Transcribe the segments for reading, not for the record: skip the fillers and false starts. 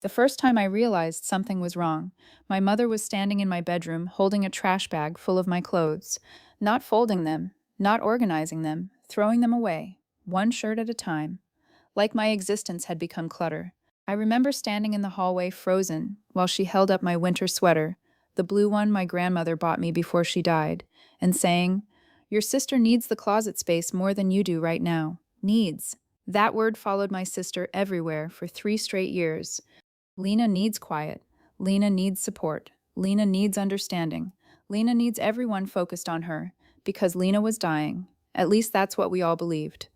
The first time I realized something was wrong, my mother was standing in my bedroom holding a trash bag full of my clothes, not folding them, not organizing them, throwing them away, one shirt at a time, like my existence had become clutter. I remember standing in the hallway frozen while she held up my winter sweater, the blue one my grandmother bought me before she died, and saying, "Your sister needs the closet space more than you do right now. Needs." That word followed my sister everywhere for 3 straight years. Lena needs quiet. Lena needs support. Lena needs understanding. Lena needs everyone focused on her, because Lena was dying. At least that's what we all believed.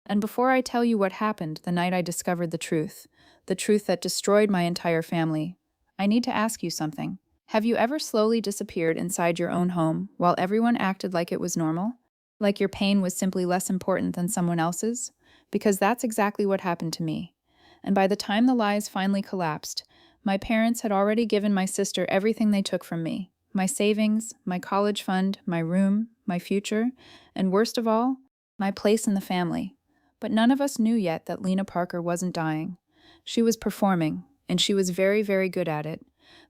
And before I tell you what happened the night I discovered the truth that destroyed my entire family, I need to ask you something. Have you ever slowly disappeared inside your own home while everyone acted like it was normal? Like your pain was simply less important than someone else's? Because that's exactly what happened to me. And by the time the lies finally collapsed, my parents had already given my sister everything they took from me: my savings, my college fund, my room, my future, and worst of all, my place in the family. But none of us knew yet that Lena Parker wasn't dying. She was performing, and she was very, very good at it.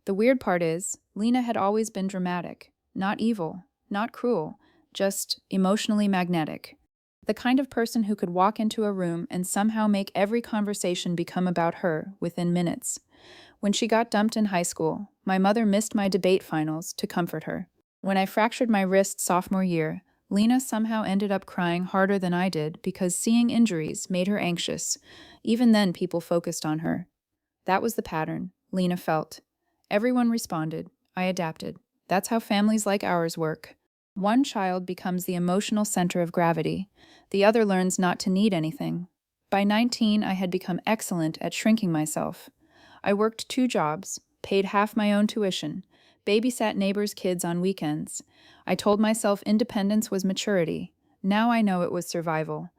The weird part is, Lena had always been dramatic, not evil, not cruel, just emotionally magnetic. The kind of person who could walk into a room and somehow make every conversation become about her within minutes. When she got dumped in high school, my mother missed my debate finals to comfort her. When I fractured my wrist sophomore year, Lena somehow ended up crying harder than I did because seeing injuries made her anxious. Even then, people focused on her. That was the pattern, Lena felt. Everyone responded. I adapted. That's how families like ours work. One child becomes the emotional center of gravity. The other learns not to need anything. By 19, I had become excellent at shrinking myself. I worked 2 jobs, paid half my own tuition, babysat neighbors' kids on weekends. I told myself independence was maturity. Now I know it was survival.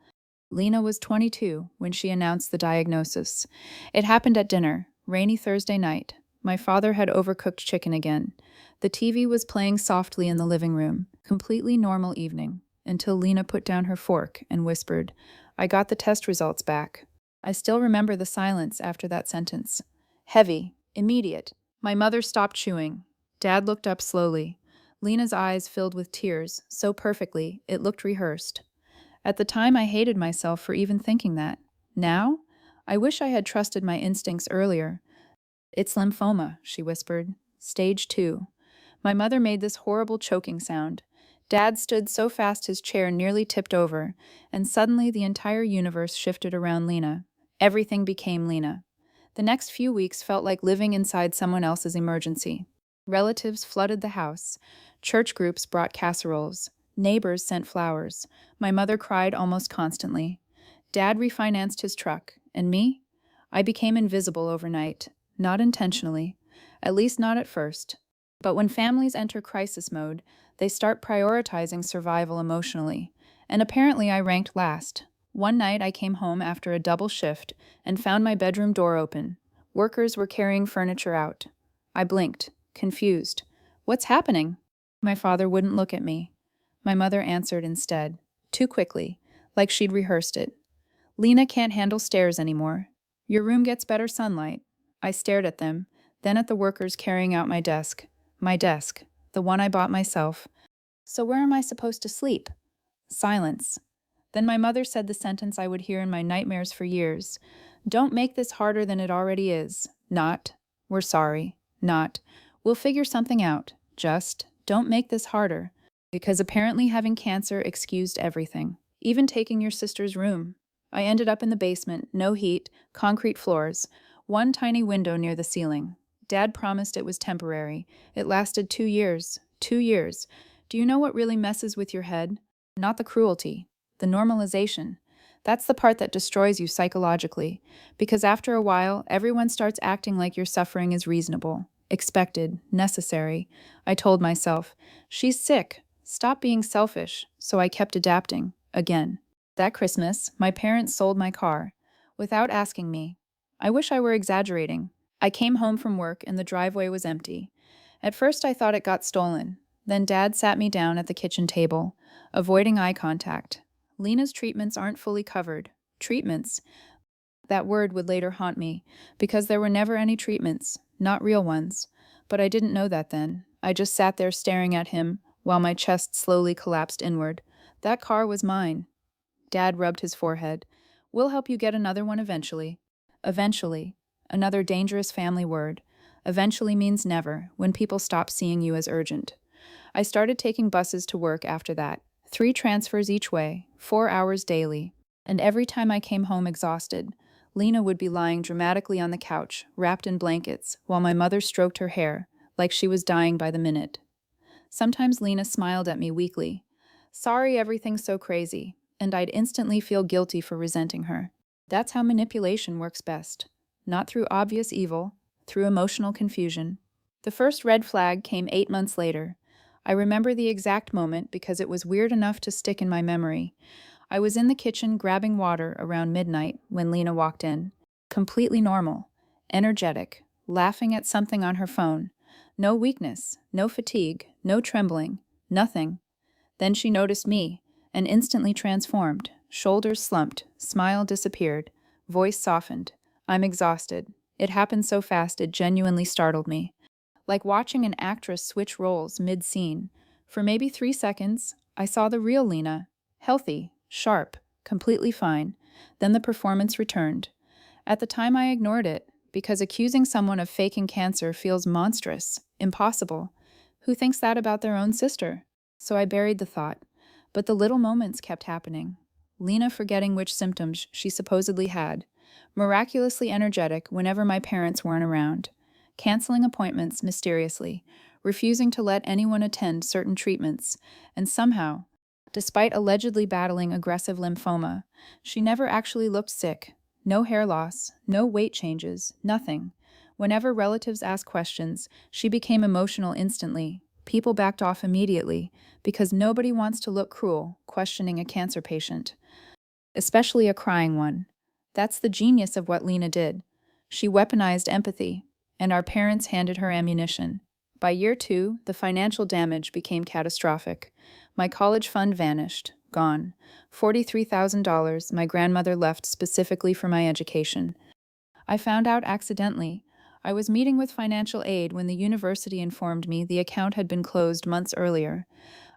Lena was 22 when she announced the diagnosis. It happened at dinner, rainy Thursday night. My father had overcooked chicken again. The TV was playing softly in the living room. Completely normal evening, until Lena put down her fork and whispered, "I got the test results back." I still remember the silence after that sentence. Heavy, immediate. My mother stopped chewing. Dad looked up slowly. Lena's eyes filled with tears, so perfectly, it looked rehearsed. At the time, I hated myself for even thinking that. Now, I wish I had trusted my instincts earlier. "It's lymphoma," she whispered. "Stage 2. My mother made this horrible choking sound. Dad stood so fast his chair nearly tipped over, and suddenly the entire universe shifted around Lena. Everything became Lena. The next few weeks felt like living inside someone else's emergency. Relatives flooded the house. Church groups brought casseroles. Neighbors sent flowers. My mother cried almost constantly. Dad refinanced his truck. And me? I became invisible overnight. Not intentionally. At least not at first. But when families enter crisis mode, they start prioritizing survival emotionally. And apparently I ranked last. One night I came home after a double shift and found my bedroom door open. Workers were carrying furniture out. I blinked, confused. "What's happening?" My father wouldn't look at me. My mother answered instead, too quickly, like she'd rehearsed it. "Lena can't handle stairs anymore. Your room gets better sunlight." I stared at them, then at the workers carrying out my desk. My desk, the one I bought myself. "So where am I supposed to sleep?" Silence. Then my mother said the sentence I would hear in my nightmares for years. "Don't make this harder than it already is." Not, "We're sorry." Not, "We'll figure something out." Just, "Don't make this harder." Because apparently having cancer excused everything, even taking your sister's room. I ended up in the basement, no heat, concrete floors, one tiny window near the ceiling. Dad promised it was temporary. It lasted 2 years. 2 years. Do you know what really messes with your head? Not the cruelty, the normalization. That's the part that destroys you psychologically, because after a while, everyone starts acting like your suffering is reasonable, expected, necessary. I told myself, "She's sick. Stop being selfish." So I kept adapting, again. That Christmas, my parents sold my car, without asking me. I wish I were exaggerating. I came home from work and the driveway was empty. At first I thought it got stolen. Then Dad sat me down at the kitchen table, avoiding eye contact. "Lena's treatments aren't fully covered." Treatments? That word would later haunt me, because there were never any treatments, not real ones. But I didn't know that then. I just sat there staring at him while my chest slowly collapsed inward. That car was mine. Dad rubbed his forehead. We'll help you get another one eventually. Eventually. Another dangerous family word. Eventually means never, when people stop seeing you as urgent. I started taking buses to work after that. 3 transfers each way, 4 hours daily. And every time I came home exhausted, Lena would be lying dramatically on the couch, wrapped in blankets, while my mother stroked her hair, like she was dying by the minute. Sometimes Lena smiled at me weakly. Sorry everything's so crazy, and I'd instantly feel guilty for resenting her. That's how manipulation works best. Not through obvious evil, through emotional confusion. The first red flag came 8 months later. I remember the exact moment because it was weird enough to stick in my memory. I was in the kitchen grabbing water around midnight when Lena walked in. Completely normal, energetic, laughing at something on her phone. No weakness, no fatigue, no trembling, nothing. Then she noticed me and instantly transformed. Shoulders slumped, smile disappeared, voice softened. I'm exhausted. It happened so fast it genuinely startled me. Like watching an actress switch roles mid-scene. For maybe 3 seconds, I saw the real Lena. Healthy, sharp, completely fine. Then the performance returned. At the time I ignored it, because accusing someone of faking cancer feels monstrous, impossible. Who thinks that about their own sister? So I buried the thought. But the little moments kept happening. Lena forgetting which symptoms she supposedly had. Miraculously energetic whenever my parents weren't around. Canceling appointments mysteriously. Refusing to let anyone attend certain treatments. And somehow, despite allegedly battling aggressive lymphoma, she never actually looked sick. No hair loss, no weight changes, nothing. Whenever relatives asked questions, she became emotional instantly. People backed off immediately, because nobody wants to look cruel, questioning a cancer patient. Especially a crying one. That's the genius of what Lena did. She weaponized empathy, and our parents handed her ammunition. By year 2, the financial damage became catastrophic. My college fund vanished, gone. $43,000 my grandmother left specifically for my education. I found out accidentally. I was meeting with financial aid when the university informed me the account had been closed months earlier.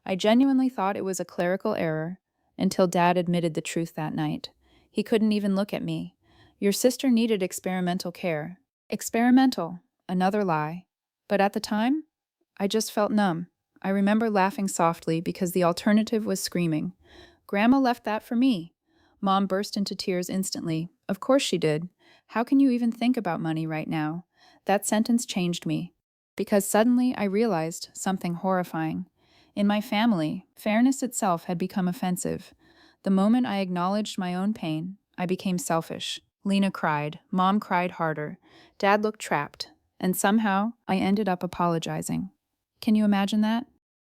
I genuinely thought it was a clerical error, until Dad admitted the truth that night. He couldn't even look at me. Your sister needed experimental care. Experimental, another lie. But at the time, I just felt numb. I remember laughing softly because the alternative was screaming. Grandma left that for me. Mom burst into tears instantly. Of course she did. How can you even think about money right now? That sentence changed me. Because suddenly I realized something horrifying. In my family, fairness itself had become offensive. The moment I acknowledged my own pain, I became selfish. Lena cried. Mom cried harder. Dad looked trapped. And somehow, I ended up apologizing. Can you imagine that?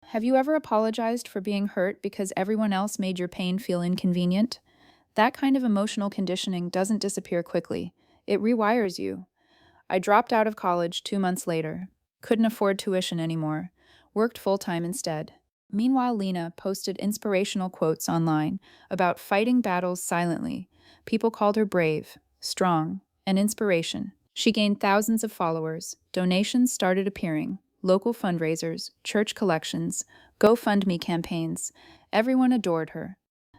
Have you ever apologized for being hurt because everyone else made your pain feel inconvenient? That kind of emotional conditioning doesn't disappear quickly. It rewires you. I dropped out of college 2 months later. Couldn't afford tuition anymore. Worked full-time instead. Meanwhile, Lena posted inspirational quotes online about fighting battles silently. People called her brave, strong, and inspiration. She gained thousands of followers. Donations started appearing. Local fundraisers, church collections, GoFundMe campaigns. Everyone adored her.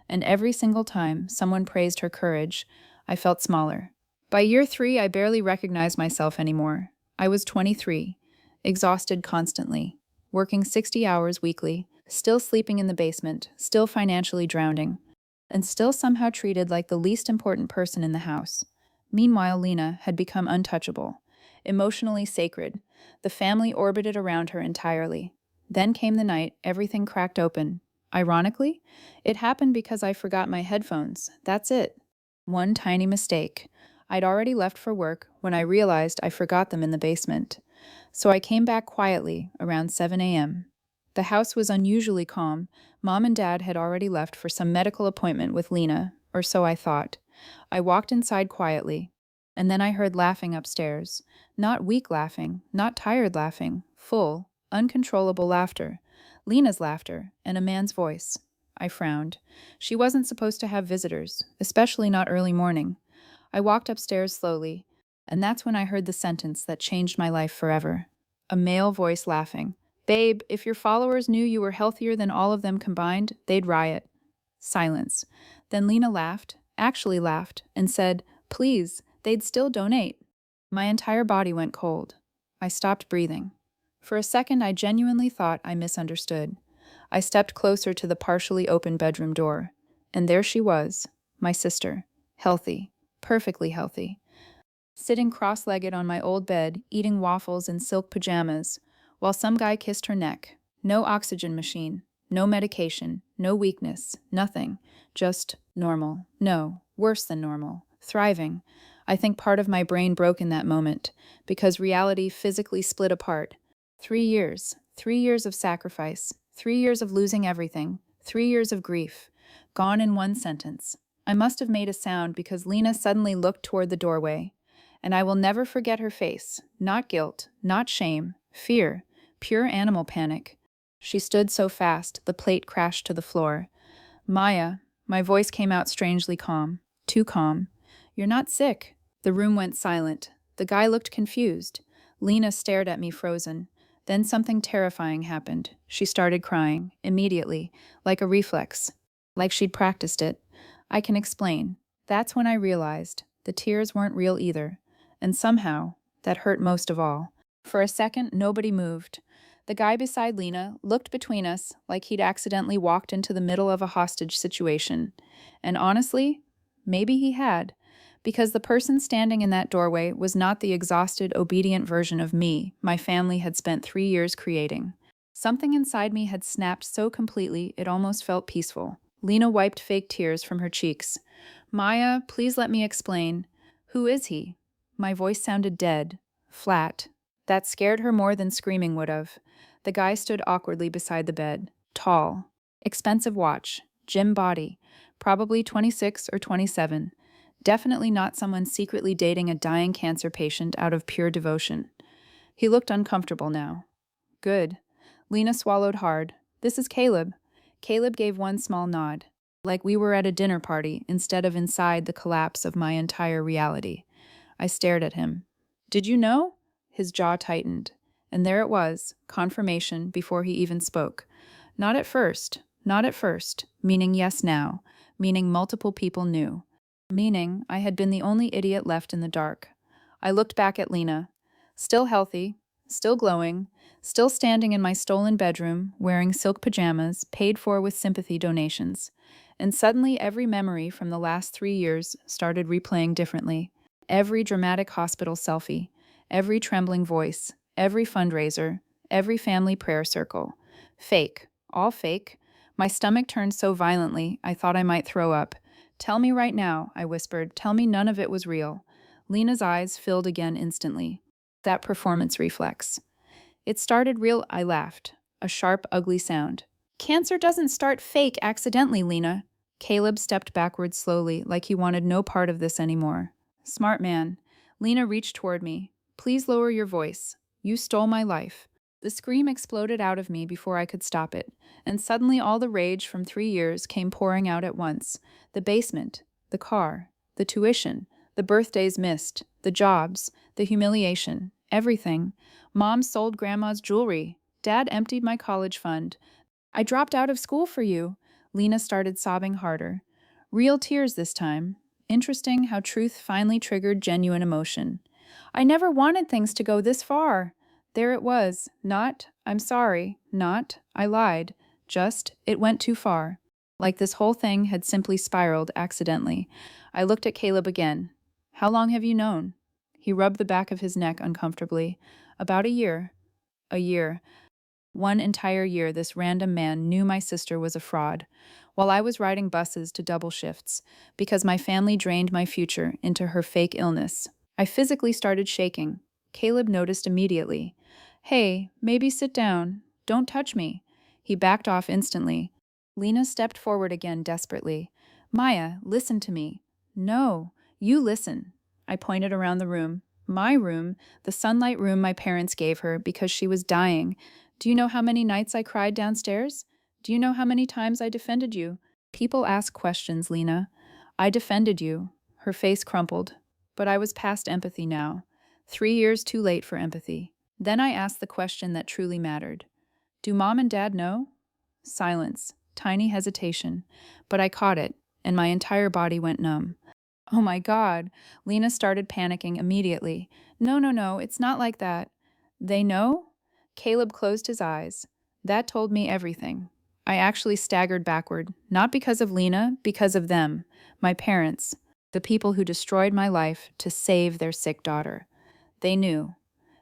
And every single time someone praised her courage, I felt smaller. By year 3, I barely recognized myself anymore. I was 23, exhausted constantly, working 60 hours weekly, still sleeping in the basement, still financially drowning, and still somehow treated like the least important person in the house. Meanwhile, Lena had become untouchable, emotionally sacred. The family orbited around her entirely. Then came the night everything cracked open. Ironically, it happened because I forgot my headphones. That's it. One tiny mistake. I'd already left for work when I realized I forgot them in the basement. So I came back quietly around 7 a.m. The house was unusually calm. Mom and Dad had already left for some medical appointment with Lena, or so I thought. I walked inside quietly, and then I heard laughing upstairs. Not weak laughing, not tired laughing, full, uncontrollable laughter. Lena's laughter, and a man's voice. I frowned. She wasn't supposed to have visitors, especially not early morning. I walked upstairs slowly, and that's when I heard the sentence that changed my life forever. A male voice laughing. Babe, if your followers knew you were healthier than all of them combined, they'd riot. Silence. Then Lena laughed, actually laughed, and said, Please, they'd still donate. My entire body went cold. I stopped breathing. For a second, I genuinely thought I misunderstood. I stepped closer to the partially open bedroom door, and there she was, my sister, healthy, perfectly healthy, sitting cross-legged on my old bed, eating waffles in silk pajamas, while some guy kissed her neck. No oxygen machine, no medication, no weakness, nothing. Just normal. No, worse than normal. Thriving. I think part of my brain broke in that moment, because reality physically split apart. 3 years. 3 years of sacrifice. 3 years of losing everything. 3 years of grief. Gone in one sentence. I must have made a sound because Lena suddenly looked toward the doorway. And I will never forget her face. Not guilt, not shame, fear, pure animal panic. She stood so fast, the plate crashed to the floor. Maya, my voice came out strangely calm. Too calm. You're not sick. The room went silent. The guy looked confused. Lena stared at me frozen. Then something terrifying happened. She started crying, immediately, like a reflex, like she'd practiced it. I can explain. That's when I realized the tears weren't real either. And somehow, that hurt most of all. For a second, nobody moved. The guy beside Lena looked between us like he'd accidentally walked into the middle of a hostage situation. And honestly, maybe he had, because the person standing in that doorway was not the exhausted, obedient version of me my family had spent 3 years creating. Something inside me had snapped so completely it almost felt peaceful. Lena wiped fake tears from her cheeks. Maya, please let me explain. Who is he? My voice sounded dead, flat. That scared her more than screaming would have. The guy stood awkwardly beside the bed, tall, expensive watch, gym body, probably 26 or 27. Definitely not someone secretly dating a dying cancer patient out of pure devotion. He looked uncomfortable now. Good. Lena swallowed hard. This is Caleb. Caleb gave one small nod, like we were at a dinner party instead of inside the collapse of my entire reality. I stared at him. Did you know? His jaw tightened. And there it was, confirmation before he even spoke. Not at first, not at first, meaning yes now, meaning multiple people knew, meaning I had been the only idiot left in the dark. I looked back at Lena, still healthy, still glowing, still standing in my stolen bedroom, wearing silk pajamas, paid for with sympathy donations. And suddenly every memory from the last 3 years started replaying differently. Every dramatic hospital selfie, every trembling voice, every fundraiser, every family prayer circle. Fake, all fake. My stomach turned so violently I thought I might throw up. Tell me right now, I whispered. Tell me none of it was real. Lena's eyes filled again instantly. That performance reflex. It started real, I laughed. A sharp, ugly sound. Cancer doesn't start fake accidentally, Lena. Caleb stepped backward slowly, like he wanted no part of this anymore. Smart man. Lena reached toward me. Please lower your voice. You stole my life. The scream exploded out of me before I could stop it, and suddenly all the rage from 3 years came pouring out at once. The basement, the car, the tuition, the birthdays missed, the jobs, the humiliation, everything. Mom sold Grandma's jewelry. Dad emptied my college fund. I dropped out of school for you. Lena started sobbing harder. Real tears this time. Interesting how truth finally triggered genuine emotion. I never wanted things to go this far. There it was. Not, I'm sorry. Not, I lied. Just, it went too far. Like this whole thing had simply spiraled accidentally. I looked at Caleb again. How long have you known? He rubbed the back of his neck uncomfortably. About a year. A year. One entire year this random man knew my sister was a fraud, while I was riding buses to double shifts, because my family drained my future into her fake illness. I physically started shaking. Caleb noticed immediately. Hey, maybe sit down. Don't touch me. He backed off instantly. Lena stepped forward again desperately. Maya, listen to me. No, you listen. I pointed around the room. My room, the sunlight room my parents gave her because she was dying. Do you know how many nights I cried downstairs? Do you know how many times I defended you? People ask questions, Lena. I defended you. Her face crumpled. But I was past empathy now. 3 years too late for empathy. Then I asked the question that truly mattered. Do mom and dad know? Silence, tiny hesitation. But I caught it, and my entire body went numb. Oh my God. Lena started panicking immediately. No, no, no, it's not like that. They know? Caleb closed his eyes. That told me everything. I actually staggered backward, not because of Lena, because of them, my parents, the people who destroyed my life to save their sick daughter. They knew.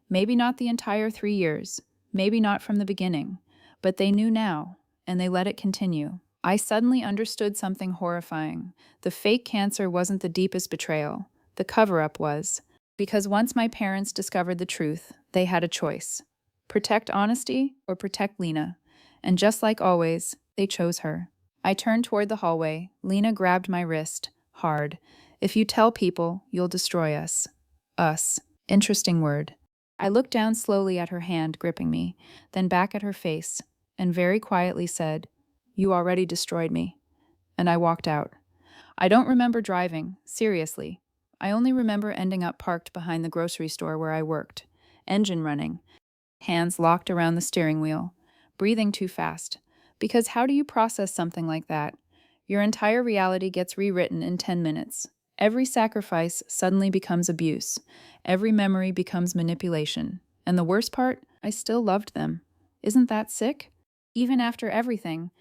Maybe not the entire 3 years, maybe not from the beginning, but they knew now, and they let it continue. I suddenly understood something horrifying. The fake cancer wasn't the deepest betrayal. The cover-up was. Because once my parents discovered the truth, they had a choice. Protect honesty or protect Lena. And just like always, they chose her. I turned toward the hallway. Lena grabbed my wrist, hard. If you tell people, you'll destroy us. Us. Interesting word. I looked down slowly at her hand gripping me, then back at her face, and very quietly said, You already destroyed me. And I walked out. I don't remember driving, seriously. I only remember ending up parked behind the grocery store where I worked, engine running, hands locked around the steering wheel, breathing too fast. Because how do you process something like that? Your entire reality gets rewritten in 10 minutes. Every sacrifice suddenly becomes abuse. Every memory becomes manipulation. And the worst part, I still loved them. Isn't that sick? Even after everything,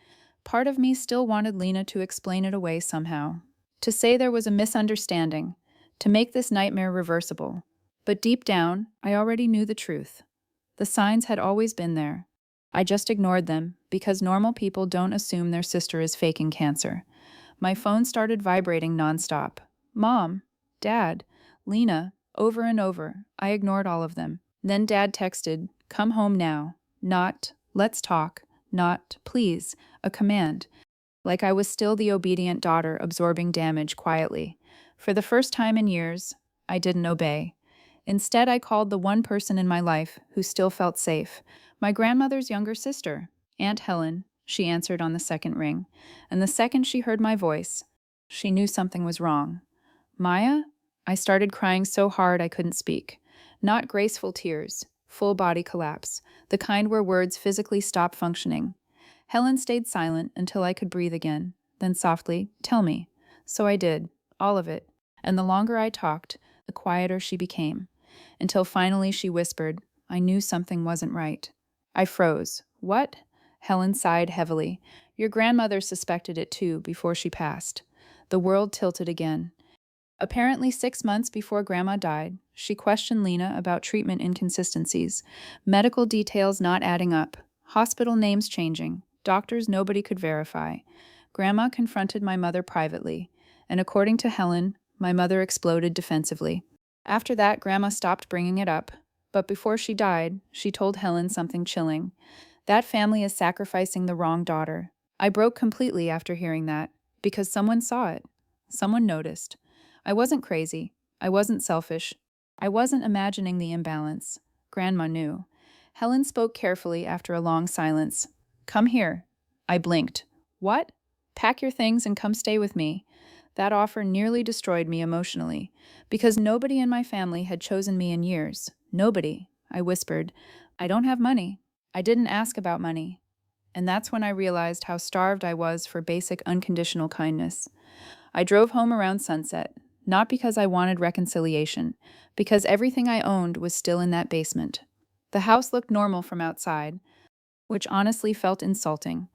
part of me still wanted Lena to explain it away somehow. To say there was a misunderstanding. To make this nightmare reversible. But deep down, I already knew the truth. The signs had always been there. I just ignored them because normal people don't assume their sister is faking cancer. My phone started vibrating nonstop. Mom, Dad, Lena, over and over. I ignored all of them. Then Dad texted, Come home now. Not, let's talk. Not, please, a command. Like I was still the obedient daughter absorbing damage quietly. For the first time in years, I didn't obey. Instead, I called the one person in my life who still felt safe, my grandmother's younger sister, Aunt Helen. She answered on the second ring, and the second she heard my voice, she knew something was wrong. Maya? I started crying so hard I couldn't speak. Not graceful tears, full body collapse, the kind where words physically stop functioning. Helen stayed silent until I could breathe again, then softly, Tell me. So I did, all of it, and the longer I talked, the quieter she became, until finally she whispered, I knew something wasn't right. I froze. What? Helen sighed heavily. Your grandmother suspected it too before she passed. The world tilted again. Apparently 6 months before Grandma died, she questioned Lena about treatment inconsistencies, medical details not adding up, hospital names changing, doctors nobody could verify. Grandma confronted my mother privately, and according to Helen, my mother exploded defensively. After that, Grandma stopped bringing it up, but before she died, she told Helen something chilling. That family is sacrificing the wrong daughter. I broke completely after hearing that, because someone saw it. Someone noticed. I wasn't crazy. I wasn't selfish. I wasn't imagining the imbalance. Grandma knew. Helen spoke carefully after a long silence. Come here. I blinked. What? Pack your things and come stay with me. That offer nearly destroyed me emotionally, because nobody in my family had chosen me in years. Nobody. I whispered. I don't have money. I didn't ask about money. And that's when I realized how starved I was for basic unconditional kindness. I drove home around sunset, not because I wanted reconciliation, because everything I owned was still in that basement. The house looked normal from outside, which honestly felt insulting.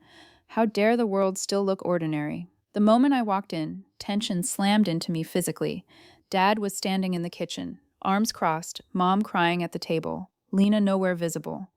How dare the world still look ordinary? The moment I walked in, tension slammed into me physically. Dad was standing in the kitchen, arms crossed, Mom crying at the table, Lena nowhere visible.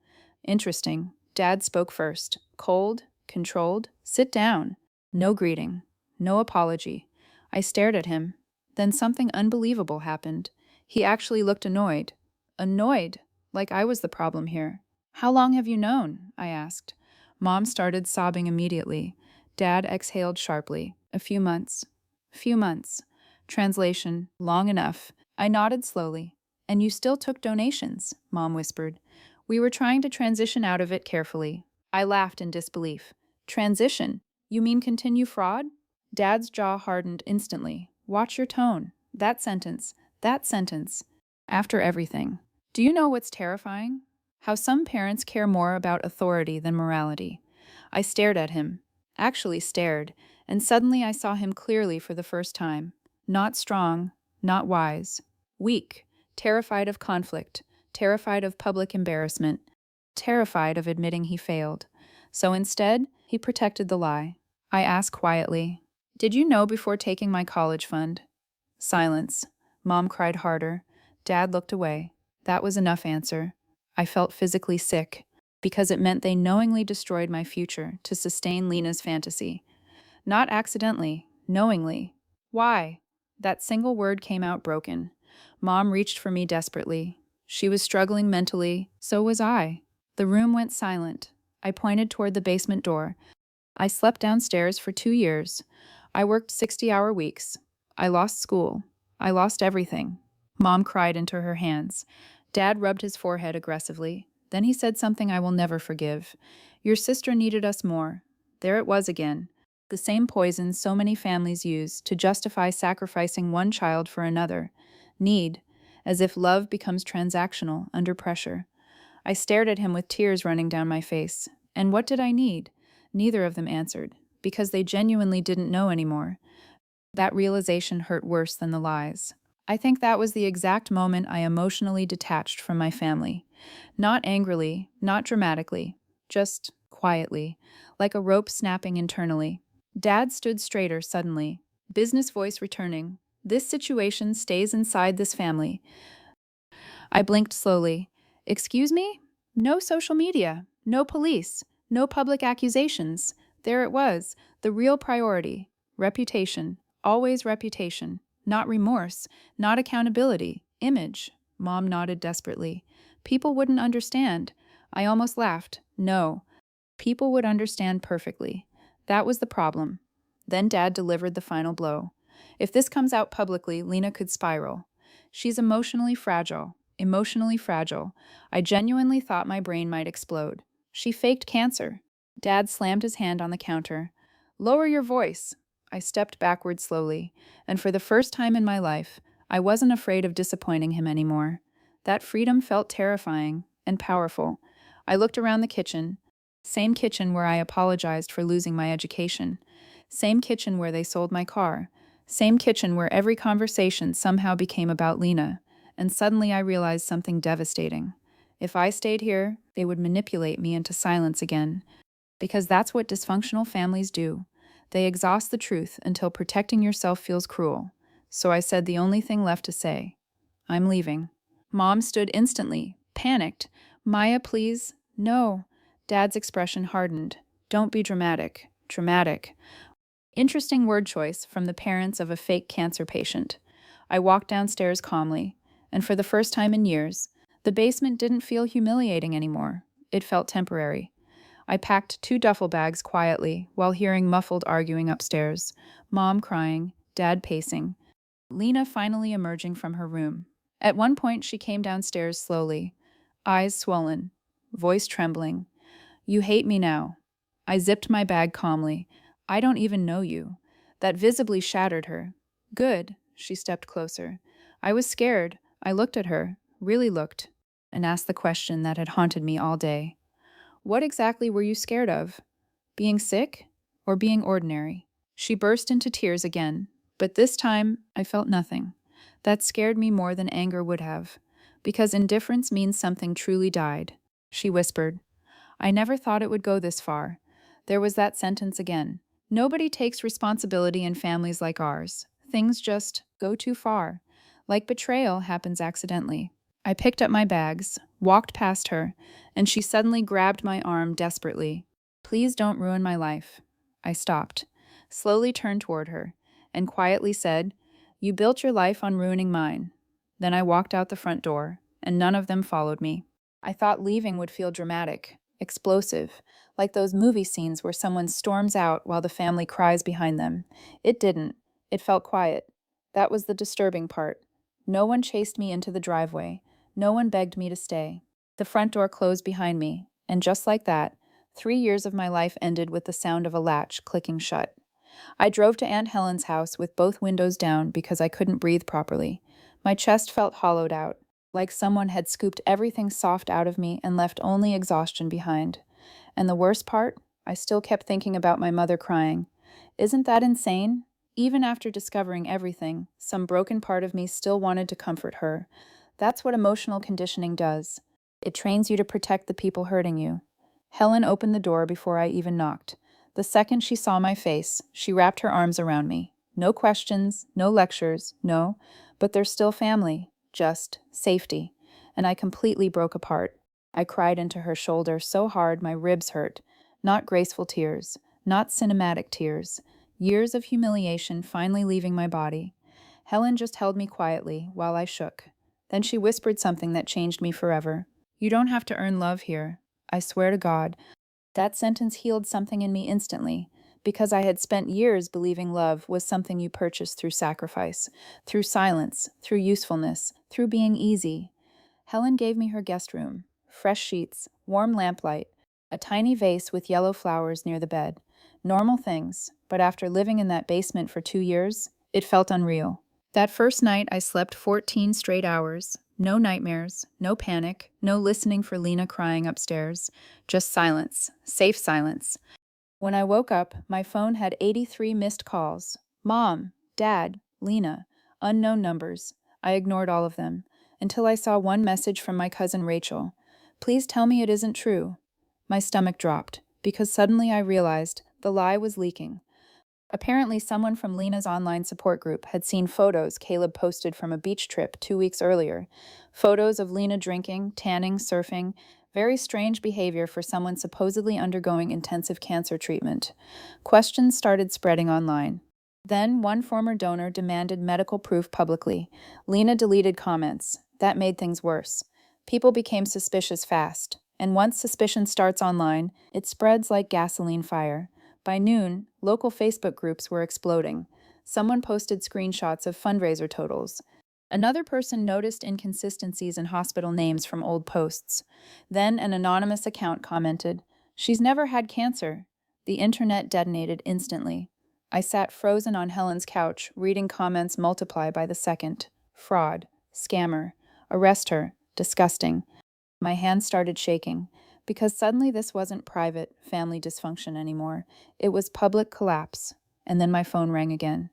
Interesting. Dad spoke first. Cold, controlled, sit down. No greeting. No apology. I stared at him. Then something unbelievable happened. He actually looked annoyed. Annoyed, like I was the problem here. How long have you known? I asked. Mom started sobbing immediately. Dad exhaled sharply. A few months. Few months. Translation, long enough. I nodded slowly. And you still took donations, Mom whispered. We were trying to transition out of it carefully. I laughed in disbelief. Transition? You mean continue fraud? Dad's jaw hardened instantly. Watch your tone. That sentence. That sentence, after everything. Do you know what's terrifying? How some parents care more about authority than morality. I stared at him, actually stared, and suddenly I saw him clearly for the first time. Not strong, not wise, weak, terrified of conflict, terrified of public embarrassment, terrified of admitting he failed. So instead, he protected the lie. I asked quietly, "Did you know before taking my college fund?" Silence. Mom cried harder. Dad looked away. That was enough answer. I felt physically sick, because it meant they knowingly destroyed my future to sustain Lena's fantasy. Not accidentally, knowingly. Why? That single word came out broken. Mom reached for me desperately. She was struggling mentally, so was I. The room went silent. I pointed toward the basement door. I slept downstairs for 2 years. I worked 60-hour weeks. I lost school. I lost everything. Mom cried into her hands. Dad rubbed his forehead aggressively. Then he said something I will never forgive. Your sister needed us more. There it was again. The same poison so many families use to justify sacrificing one child for another. Need, as if love becomes transactional under pressure. I stared at him with tears running down my face. And what did I need? Neither of them answered, because they genuinely didn't know anymore. That realization hurt worse than the lies. I think that was the exact moment I emotionally detached from my family. Not angrily, not dramatically, just quietly, like a rope snapping internally. Dad stood straighter suddenly, business voice returning. This situation stays inside this family. I blinked slowly. Excuse me? No social media, no police, no public accusations. There it was, the real priority. Reputation, always reputation. Not remorse, not accountability, image. Mom nodded desperately. People wouldn't understand. I almost laughed. No. People would understand perfectly. That was the problem. Then Dad delivered the final blow. If this comes out publicly, Lena could spiral. She's emotionally fragile. Emotionally fragile. I genuinely thought my brain might explode. She faked cancer. Dad slammed his hand on the counter. Lower your voice. I stepped backward slowly, and for the first time in my life, I wasn't afraid of disappointing him anymore. That freedom felt terrifying and powerful. I looked around the kitchen. Same kitchen where I apologized for losing my education. Same kitchen where they sold my car. Same kitchen where every conversation somehow became about Lena. And suddenly I realized something devastating. If I stayed here, they would manipulate me into silence again. Because that's what dysfunctional families do. They exhaust the truth until protecting yourself feels cruel. So I said the only thing left to say. I'm leaving. Mom stood instantly, panicked. Maya, please. No. Dad's expression hardened. Don't be dramatic. Dramatic. Interesting word choice from the parents of a fake cancer patient. I walked downstairs calmly, and for the first time in years, the basement didn't feel humiliating anymore. It felt temporary. I packed 2 duffel bags quietly while hearing muffled arguing upstairs, Mom crying, Dad pacing, Lena finally emerging from her room. At one point, she came downstairs slowly, eyes swollen, voice trembling. You hate me now. I zipped my bag calmly. I don't even know you. That visibly shattered her. Good. She stepped closer. I was scared. I looked at her, really looked, and asked the question that had haunted me all day. What exactly were you scared of? Being sick or being ordinary? She burst into tears again, but this time I felt nothing. That scared me more than anger would have, because indifference means something truly died. She whispered, I never thought it would go this far. There was that sentence again. Nobody takes responsibility in families like ours. Things just go too far. Like betrayal happens accidentally. I picked up my bags, walked past her, and she suddenly grabbed my arm desperately. Please don't ruin my life. I stopped, slowly turned toward her, and quietly said, You built your life on ruining mine. Then I walked out the front door, and none of them followed me. I thought leaving would feel dramatic, explosive, like those movie scenes where someone storms out while the family cries behind them. It didn't. It felt quiet. That was the disturbing part. No one chased me into the driveway. No one begged me to stay. The front door closed behind me, and just like that, 3 years of my life ended with the sound of a latch clicking shut. I drove to Aunt Helen's house with both windows down because I couldn't breathe properly. My chest felt hollowed out, like someone had scooped everything soft out of me and left only exhaustion behind. And the worst part, I still kept thinking about my mother crying. Isn't that insane? Even after discovering everything, some broken part of me still wanted to comfort her. That's what emotional conditioning does. It trains you to protect the people hurting you. Helen opened the door before I even knocked. The second she saw my face, she wrapped her arms around me. No questions, no lectures, no, but they're still family, just safety. And I completely broke apart. I cried into her shoulder so hard my ribs hurt. Not graceful tears, not cinematic tears. Years of humiliation finally leaving my body. Helen just held me quietly while I shook. Then she whispered something that changed me forever. You don't have to earn love here. I swear to God. That sentence healed something in me instantly, because I had spent years believing love was something you purchased through sacrifice, through silence, through usefulness, through being easy. Helen gave me her guest room, fresh sheets, warm lamplight, a tiny vase with yellow flowers near the bed. Normal things, but after living in that basement for 2 years, it felt unreal. That first night, I slept 14 straight hours. No nightmares, no panic, no listening for Lena crying upstairs. Just silence, safe silence. When I woke up, my phone had 83 missed calls. Mom, Dad, Lena, unknown numbers. I ignored all of them, until I saw one message from my cousin Rachel. Please tell me it isn't true. My stomach dropped, because suddenly I realized the lie was leaking. Apparently, someone from Lena's online support group had seen photos Caleb posted from a beach trip 2 weeks earlier. Photos of Lena drinking, tanning, surfing. Very strange behavior for someone supposedly undergoing intensive cancer treatment. Questions started spreading online. Then, one former donor demanded medical proof publicly. Lena deleted comments. That made things worse. People became suspicious fast. And once suspicion starts online, it spreads like gasoline fire. By noon, local Facebook groups were exploding. Someone posted screenshots of fundraiser totals. Another person noticed inconsistencies in hospital names from old posts. Then an anonymous account commented, "She's never had cancer." The internet detonated instantly. I sat frozen on Helen's couch, reading comments multiply by the second. Fraud. Scammer. Arrest her. Disgusting. My hands started shaking, because suddenly this wasn't private, family dysfunction anymore. It was public collapse. And then my phone rang again.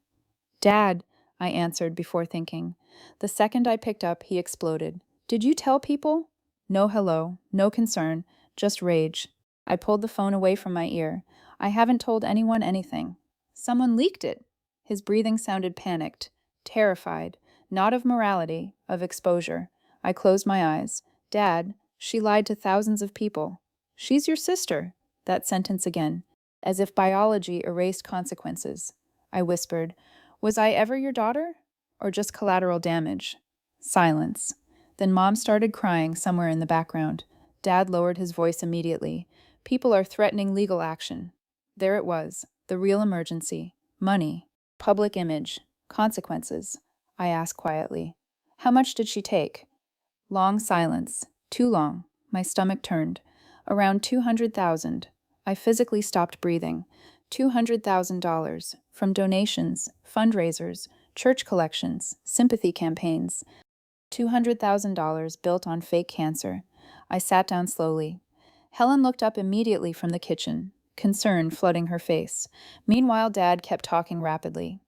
Dad, I answered before thinking. The second I picked up, he exploded. Did you tell people? No hello, no concern, just rage. I pulled the phone away from my ear. I haven't told anyone anything. Someone leaked it. His breathing sounded panicked, terrified, not of morality, of exposure. I closed my eyes. Dad, she lied to thousands of people. She's your sister. That sentence again, as if biology erased consequences. I whispered, was I ever your daughter? Or just collateral damage? Silence. Then Mom started crying somewhere in the background. Dad lowered his voice immediately. People are threatening legal action. There it was, the real emergency. Money. Public image. Consequences. I asked quietly. How much did she take? Long silence. Too long. My stomach turned. Around 200,000. I physically stopped breathing. $200,000 from donations, fundraisers, church collections, sympathy campaigns. $200,000 built on fake cancer. I sat down slowly. Helen looked up immediately from the kitchen, concern flooding her face. Meanwhile, Dad kept talking rapidly.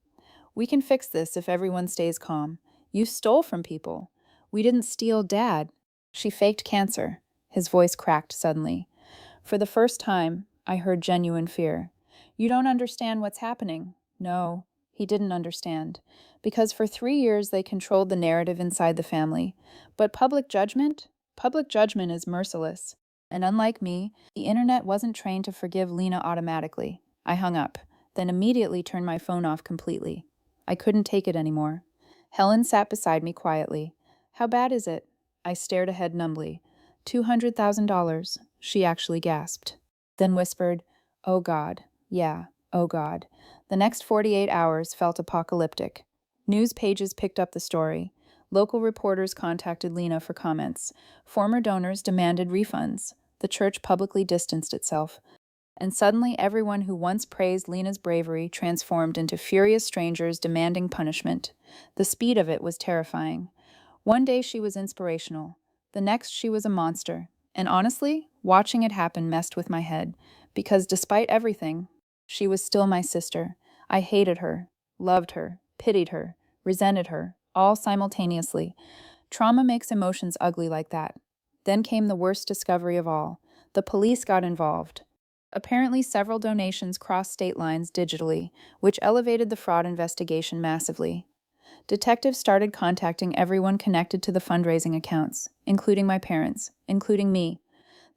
We can fix this if everyone stays calm. You stole from people. We didn't steal Dad. She faked cancer. His voice cracked suddenly. For the first time, I heard genuine fear. You don't understand what's happening. No, he didn't understand. Because for 3 years they controlled the narrative inside the family. But public judgment? Public judgment is merciless. And unlike me, the internet wasn't trained to forgive Lena automatically. I hung up, then immediately turned my phone off completely. I couldn't take it anymore. Helen sat beside me quietly. How bad is it? I stared ahead numbly. $200,000, she actually gasped. Then whispered, Oh God, yeah, oh God. The next 48 hours felt apocalyptic. News pages picked up the story. Local reporters contacted Lena for comments. Former donors demanded refunds. The church publicly distanced itself. And suddenly everyone who once praised Lena's bravery transformed into furious strangers demanding punishment. The speed of it was terrifying. One day she was inspirational, the next she was a monster. And honestly, watching it happen messed with my head, because despite everything, she was still my sister. I hated her, loved her, pitied her, resented her, all simultaneously. Trauma makes emotions ugly like that. Then came the worst discovery of all. The police got involved. Apparently, several donations crossed state lines digitally, which elevated the fraud investigation massively. Detectives started contacting everyone connected to the fundraising accounts, including my parents, including me.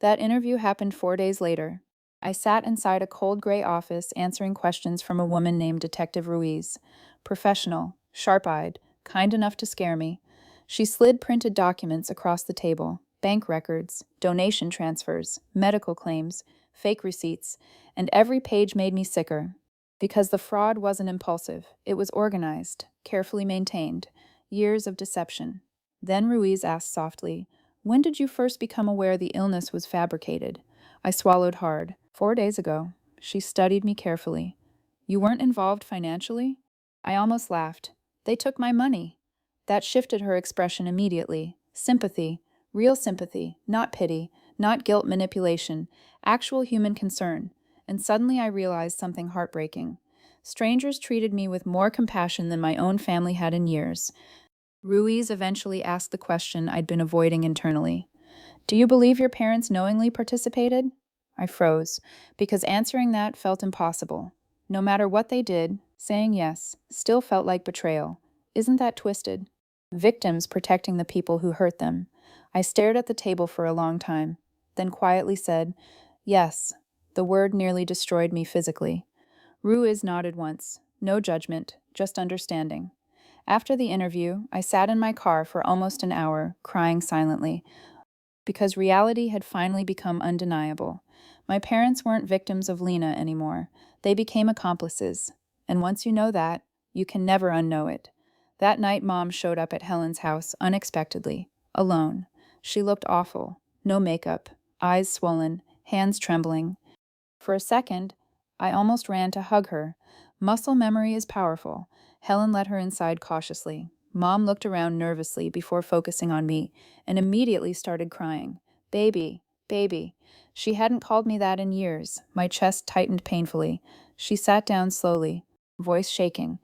That interview happened 4 days later. I sat inside a cold gray office answering questions from a woman named Detective Ruiz. Professional, sharp eyed, kind enough to scare me. She slid printed documents across the table: bank records, donation transfers, medical claims, fake receipts, and every page made me sicker. Because the fraud wasn't impulsive, it was organized, carefully maintained. Years of deception. Then Ruiz asked softly, "When did you first become aware the illness was fabricated?" I swallowed hard. 4 days ago. She studied me carefully. "You weren't involved financially?" I almost laughed. "They took my money." That shifted her expression immediately. Sympathy. Real sympathy. Not pity. Not guilt manipulation. Actual human concern. And suddenly I realized something heartbreaking. Strangers treated me with more compassion than my own family had in years. Ruiz eventually asked the question I'd been avoiding internally. "Do you believe your parents knowingly participated?" I froze, because answering that felt impossible. No matter what they did, saying yes still felt like betrayal. Isn't that twisted? Victims protecting the people who hurt them. I stared at the table for a long time, then quietly said, "Yes." The word nearly destroyed me physically. Ruiz nodded once. No judgment, just understanding. After the interview, I sat in my car for almost an hour, crying silently, because reality had finally become undeniable. My parents weren't victims of Lena anymore. They became accomplices. And once you know that, you can never unknow it. That night, Mom showed up at Helen's house unexpectedly, alone. She looked awful. No makeup, eyes swollen, hands trembling. For a second, I almost ran to hug her. Muscle memory is powerful. Helen led her inside cautiously. Mom looked around nervously before focusing on me and immediately started crying. "Baby, baby." She hadn't called me that in years. My chest tightened painfully. She sat down slowly, voice shaking.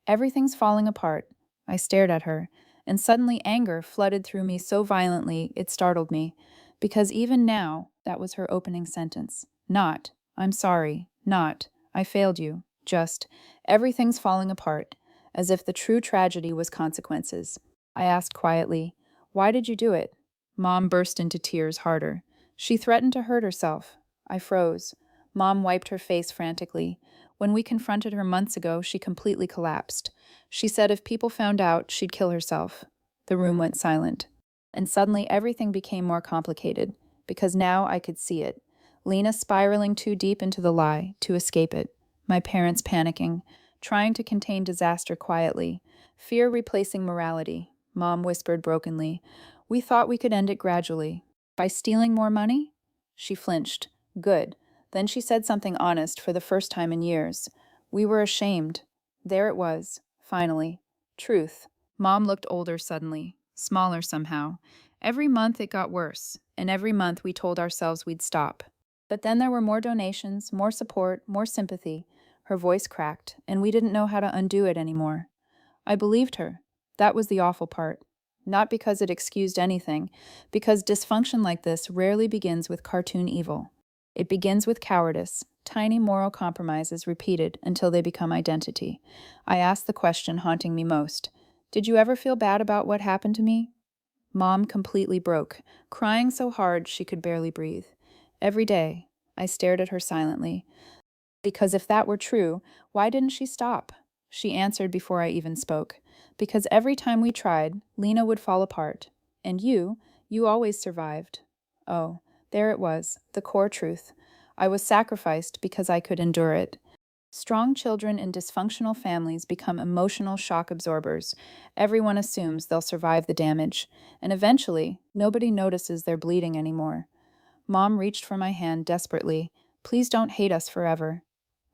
"Everything's falling apart." I stared at her, and suddenly anger flooded through me so violently it startled me. Because even now, that was her opening sentence. Not, "I'm sorry." Not, "I failed you." Just, "Everything's falling apart," as if the true tragedy was consequences. I asked quietly, "Why did you do it?" Mom burst into tears harder. "She threatened to hurt herself." I froze. Mom wiped her face frantically. When we confronted her months ago, she completely collapsed. She said if people found out, she'd kill herself. The room went silent. And suddenly everything became more complicated, because now I could see it. Lena spiraling too deep into the lie to escape it. My parents panicking, trying to contain disaster quietly. Fear replacing morality. Mom whispered brokenly, "We thought we could end it gradually." "By stealing more money?" She flinched. Good. Then she said something honest for the first time in years. "We were ashamed." There it was, finally. Truth. Mom looked older suddenly, smaller somehow. Every month it got worse, and every month we told ourselves we'd stop. But then there were more donations, more support, more sympathy. Her voice cracked, and we didn't know how to undo it anymore. I believed her. That was the awful part. Not because it excused anything, because dysfunction like this rarely begins with cartoon evil. It begins with cowardice, tiny moral compromises repeated until they become identity. I asked the question haunting me most. "Did you ever feel bad about what happened to me?" Mom completely broke, crying so hard she could barely breathe. Every day, I stared at her silently. Because if that were true, why didn't she stop? She answered before I even spoke. Because every time we tried, Lena would fall apart. And you always survived. Oh, there it was, the core truth. I was sacrificed because I could endure it. Strong children in dysfunctional families become emotional shock absorbers. Everyone assumes they'll survive the damage, and eventually, nobody notices they're bleeding anymore. Mom reached for my hand desperately. Please don't hate us forever."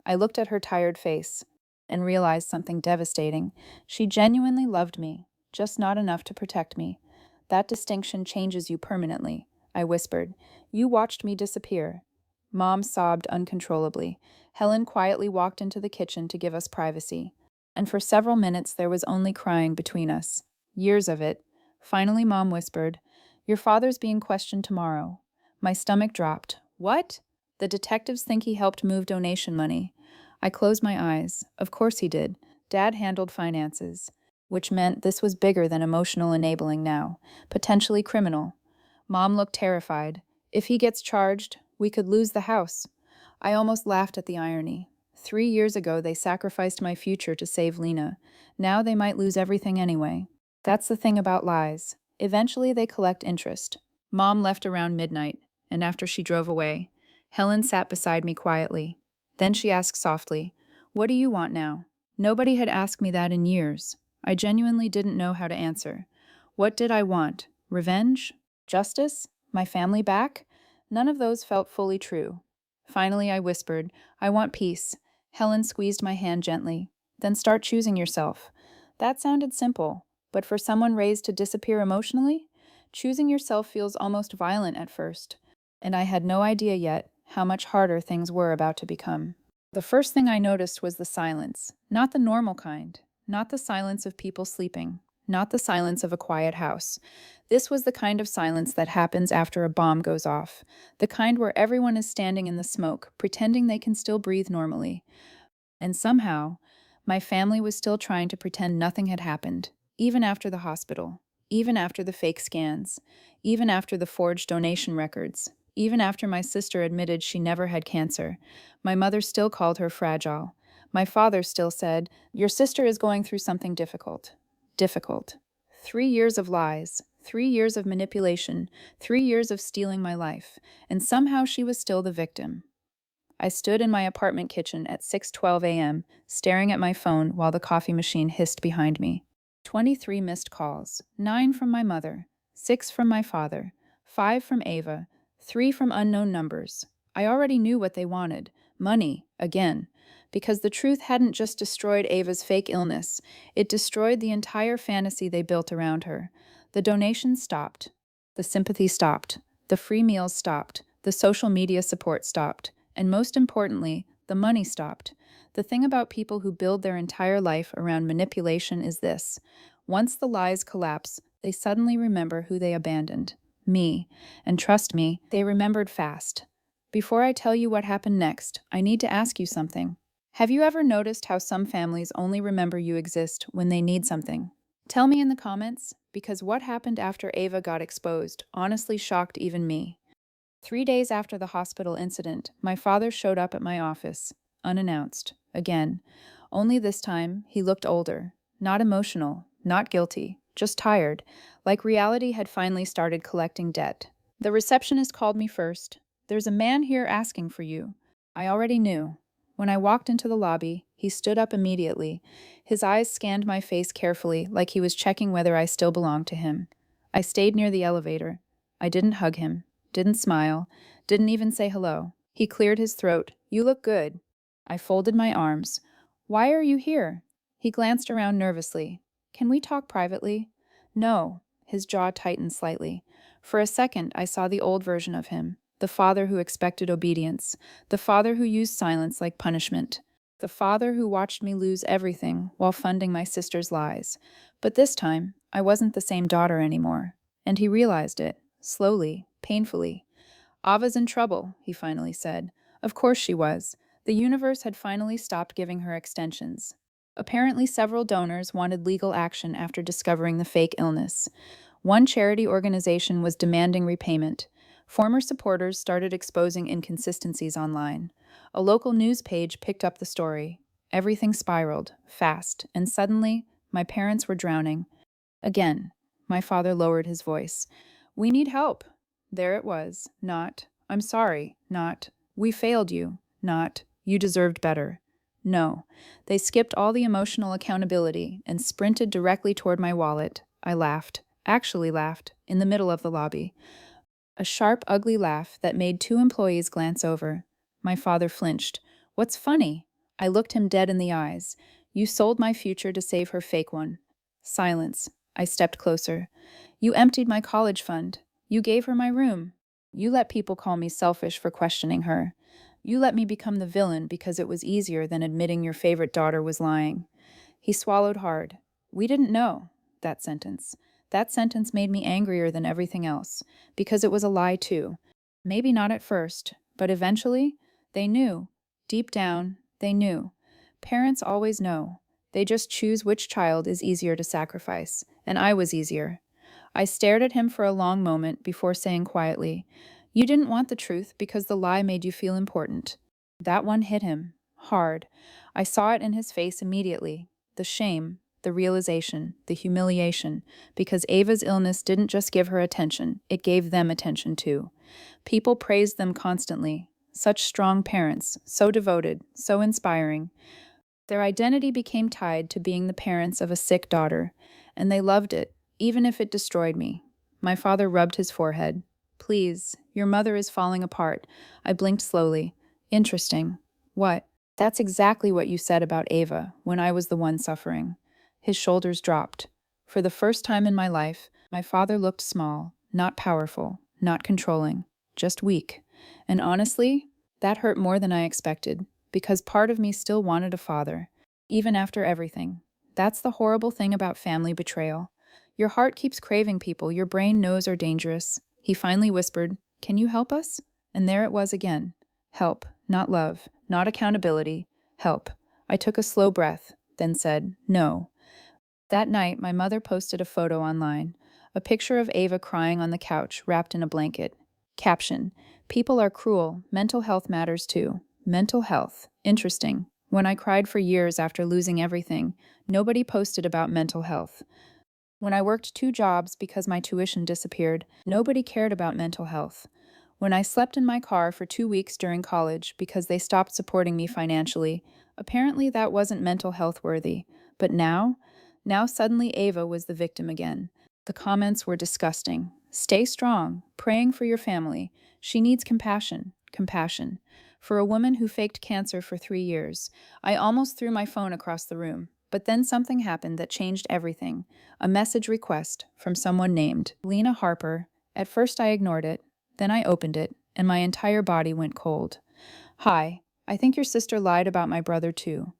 I looked at her tired face and realized something devastating. She genuinely loved me, just not enough to protect me. "That distinction changes you permanently," I whispered. "You watched me disappear." Mom sobbed uncontrollably. Helen quietly walked into the kitchen to give us privacy. And for several minutes there was only crying between us. Years of it. Finally, Mom whispered, "Your father's being questioned tomorrow." My stomach dropped. "What?" "The detectives think he helped move donation money." I closed my eyes. Of course he did. Dad handled finances, which meant this was bigger than emotional enabling now, potentially criminal. Mom looked terrified. "If he gets charged, we could lose the house." I almost laughed at the irony. 3 years ago, they sacrificed my future to save Lena. Now they might lose everything anyway. That's the thing about lies. Eventually, they collect interest. Mom left around midnight, and after she drove away, Helen sat beside me quietly. Then she asked softly, "What do you want now?" Nobody had asked me that in years. I genuinely didn't know how to answer. What did I want? Revenge? Justice? My family back? None of those felt fully true. Finally, I whispered, "I want peace." Helen squeezed my hand gently. "Then start choosing yourself." That sounded simple, but for someone raised to disappear emotionally, choosing yourself feels almost violent at first. And I had no idea yet how much harder things were about to become. The first thing I noticed was the silence, not the normal kind, not the silence of people sleeping, not the silence of a quiet house. This was the kind of silence that happens after a bomb goes off, the kind where everyone is standing in the smoke, pretending they can still breathe normally. And somehow, my family was still trying to pretend nothing had happened, even after the hospital, even after the fake scans, even after the forged donation records, even after my sister admitted she never had cancer. My mother still called her fragile. My father still said, "Your sister is going through something difficult." Difficult. 3 years of lies, 3 years of manipulation, 3 years of stealing my life, and somehow she was still the victim. I stood in my apartment kitchen at 6:12 a.m., staring at my phone while the coffee machine hissed behind me. 23 missed calls, 9 from my mother, 6 from my father, 5 from Ava, 3 from unknown numbers. I already knew what they wanted. Money, again. Because the truth hadn't just destroyed Ava's fake illness, it destroyed the entire fantasy they built around her. The donations stopped. The sympathy stopped. The free meals stopped. The social media support stopped. And most importantly, the money stopped. The thing about people who build their entire life around manipulation is this. Once the lies collapse, they suddenly remember who they abandoned. Me. And trust me, they remembered fast. Before I tell you what happened next, I need to ask you something. Have you ever noticed how some families only remember you exist when they need something? Tell me in the comments, because what happened after Ava got exposed honestly shocked even me. 3 days after the hospital incident, my father showed up at my office, unannounced, again. Only this time, he looked older, not emotional, not guilty, just tired, like reality had finally started collecting debt. "The receptionist called me first. There's a man here asking for you." I already knew. When I walked into the lobby, he stood up immediately. His eyes scanned my face carefully, like he was checking whether I still belonged to him. I stayed near the elevator. I didn't hug him. Didn't smile, didn't even say hello. He cleared his throat. "You look good." I folded my arms. "Why are you here?" He glanced around nervously. "Can we talk privately?" "No." His jaw tightened slightly. For a second, I saw the old version of him, the father who expected obedience, the father who used silence like punishment, the father who watched me lose everything while funding my sister's lies. But this time, I wasn't the same daughter anymore, and he realized it. Slowly, painfully. "Ava's in trouble," he finally said. Of course she was. The universe had finally stopped giving her extensions. Apparently, several donors wanted legal action after discovering the fake illness. One charity organization was demanding repayment. Former supporters started exposing inconsistencies online. A local news page picked up the story. Everything spiraled, fast, and suddenly, my parents were drowning. Again, my father lowered his voice. "We need help." There it was. Not, "I'm sorry." Not, "We failed you." Not, "You deserved better." No. They skipped all the emotional accountability and sprinted directly toward my wallet. I laughed. Actually laughed. In the middle of the lobby. A sharp, ugly laugh that made two employees glance over. My father flinched. What's funny? I looked him dead in the eyes. You sold my future to save her fake one. Silence. I stepped closer. You emptied my college fund. You gave her my room. You let people call me selfish for questioning her. You let me become the villain because it was easier than admitting your favorite daughter was lying. He swallowed hard. We didn't know. That sentence. That sentence made me angrier than everything else, because it was a lie too. Maybe not at first, but eventually, they knew. Deep down, they knew. Parents always know. They just choose which child is easier to sacrifice, and I was easier. I stared at him for a long moment before saying quietly, You didn't want the truth because the lie made you feel important. That one hit him. Hard. I saw it in his face immediately. The shame, the realization, the humiliation, because Ava's illness didn't just give her attention, it gave them attention too. People praised them constantly. Such strong parents, so devoted, so inspiring. Their identity became tied to being the parents of a sick daughter, and they loved it, even if it destroyed me. My father rubbed his forehead. Please, your mother is falling apart. I blinked slowly. Interesting. What? That's exactly what you said about Ava when I was the one suffering. His shoulders dropped. For the first time in my life, my father looked small, not powerful, not controlling, just weak. And honestly, that hurt more than I expected, because part of me still wanted a father, even after everything. That's the horrible thing about family betrayal. Your heart keeps craving people your brain knows are dangerous. He finally whispered, Can you help us? And there it was again. Help, not love, not accountability. Help. I took a slow breath, then said, No. That night, my mother posted a photo online, a picture of Ava crying on the couch, wrapped in a blanket. Caption, People are cruel, mental health matters too. Mental health. Interesting. When I cried for years after losing everything, nobody posted about mental health. When I worked 2 jobs because my tuition disappeared, nobody cared about mental health. When I slept in my car for 2 weeks during college because they stopped supporting me financially, apparently that wasn't mental health worthy. But now suddenly Ava was the victim again. The comments were disgusting. Stay strong, praying for your family. She needs compassion. Compassion. For a woman who faked cancer for 3 years, I almost threw my phone across the room. But then something happened that changed everything. A message request from someone named Lena Harper. At first I ignored it, then I opened it, and my entire body went cold. Hi, I think your sister lied about my brother too.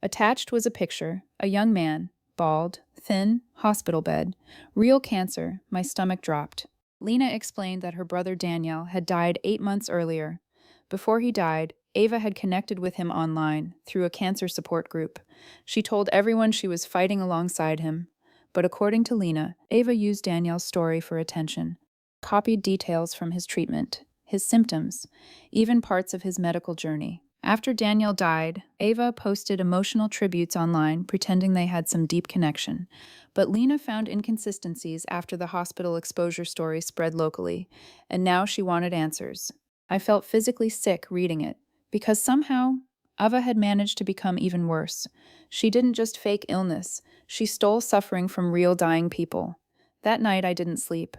Attached was a picture, a young man, bald, thin, hospital bed. Real cancer, my stomach dropped. Lena explained that her brother Daniel had died 8 months earlier. Before he died, Ava had connected with him online through a cancer support group. She told everyone she was fighting alongside him. But according to Lena, Ava used Daniel's story for attention, copied details from his treatment, his symptoms, even parts of his medical journey. After Daniel died, Ava posted emotional tributes online, pretending they had some deep connection. But Lena found inconsistencies after the hospital exposure story spread locally, and now she wanted answers. I felt physically sick reading it, because somehow, Ava had managed to become even worse. She didn't just fake illness, she stole suffering from real dying people. That night I didn't sleep.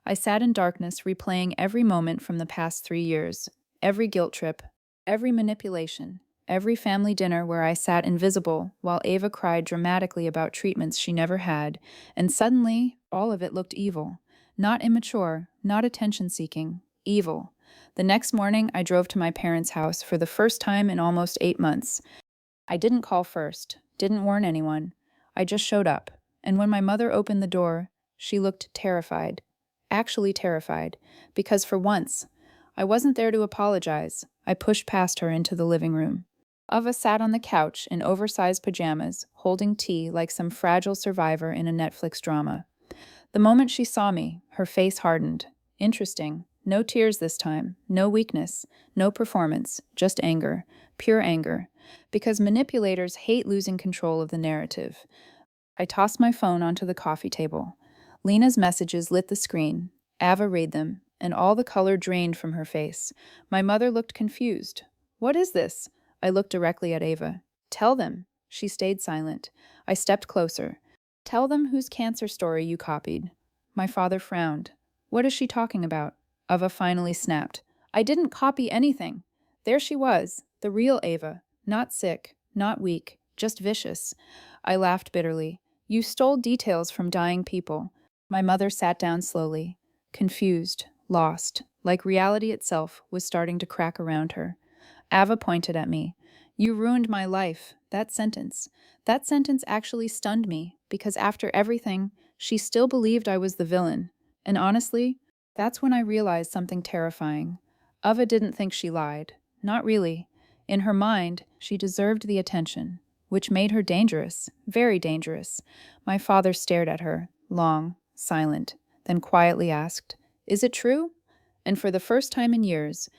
I sat in darkness replaying every moment from the past 3 years, every guilt trip, every manipulation, every family dinner where I sat invisible while Ava cried dramatically about treatments she never had, and suddenly all of it looked evil. Not immature, not attention-seeking, evil. The next morning, I drove to my parents' house for the first time in almost 8 months. I didn't call first, didn't warn anyone. I just showed up, and when my mother opened the door, she looked terrified. Actually terrified, because for once, I wasn't there to apologize. I pushed past her into the living room. Ava sat on the couch in oversized pajamas, holding tea like some fragile survivor in a Netflix drama. The moment she saw me, her face hardened. Interesting. No tears this time, no weakness, no performance, just anger, pure anger. Because manipulators hate losing control of the narrative. I tossed my phone onto the coffee table. Lena's messages lit the screen. Ava read them, and all the color drained from her face. My mother looked confused. What is this? I looked directly at Ava. Tell them. She stayed silent. I stepped closer. Tell them whose cancer story you copied. My father frowned. What is she talking about? Ava finally snapped. I didn't copy anything. There she was, the real Ava, not sick, not weak, just vicious. I laughed bitterly. You stole details from dying people. My mother sat down slowly, confused, lost, like reality itself was starting to crack around her. Ava pointed at me. You ruined my life. That sentence. That sentence actually stunned me, because after everything, she still believed I was the villain. And honestly, that's when I realized something terrifying. Ava didn't think she lied. Not really. In her mind, she deserved the attention, which made her dangerous, very dangerous. My father stared at her, long, silent, then quietly asked, Is it true? And for the first time in years,